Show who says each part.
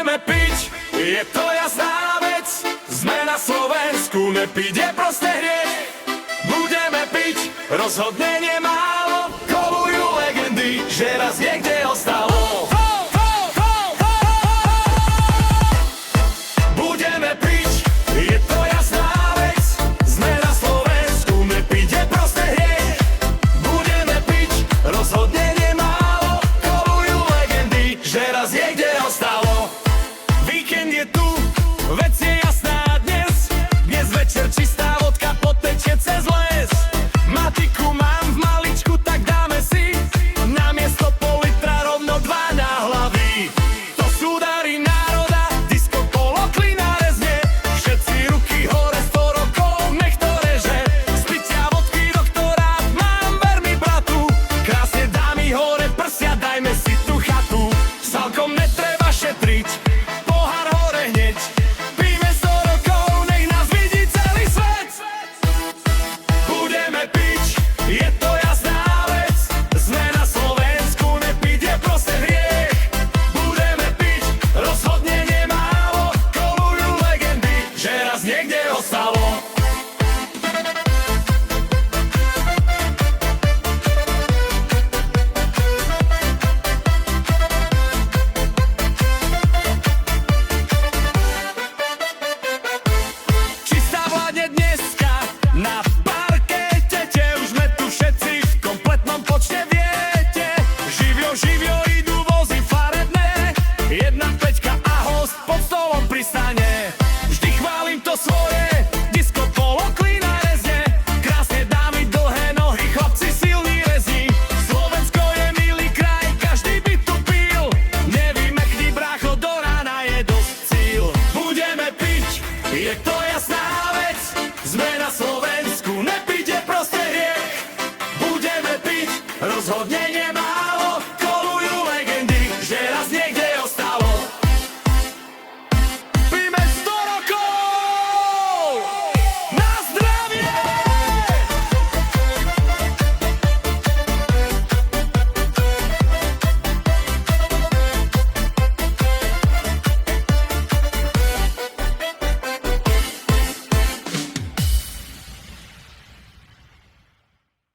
Speaker 1: Budeme piť, je to jasná vec. Sme na Slovensku, nepiť je proste hriech. Budeme piť, rozhodne nemálo. Kolujú legendy, že raz niekde ostalo. Budeme piť, je to jasná vec. Sme na Slovensku, nepiť je proste hriech. Budeme piť, rozhodne nemálo. Kolujú legendy, že raz niekde ostalo. Víkend je tu, vec je jasná dnes. Dnes večer čistá vodka potečie cez les. Matiku mám v maličku, tak dáme si namiesto pol litra rovno 2 na hlavy. To sú dary národa, disco polo klina rezne. Všetci ruky hore, 100 rokov nech to reže. Z pitia vodky doktorát mám, ver mi bratu. Krásne dámy hore prsia, dajme si tú chatu. Celkom netreba šetriť, pohár hore hneď. Píme 100 rokov, nech nás vidí celý svet. Budeme piť, je to jasná vec. Sme na Slovensku, nepiť je proste hriech. Budeme piť, rozhodne nemálo. Kolujú legendy, že raz niekde ostalo. Čistá vládne dneska na parkete. Už sme tu všetci v kompletnom počte, viete. Živio idú vozy farebné. 1.5 a host pod stolom pristane. Vždy chválim to svoje, disco polo klina rezne. Krásne dámy, dlhé nohy, chlapci silní rezní. Slovensko je milý kraj, každý by tu pil. Nevymekni brácho, do rána je dosť síl. Budeme piť, je to jasná vec. Sme na Slovensku, nepiť je proste hriech. Budeme piť, rozhodne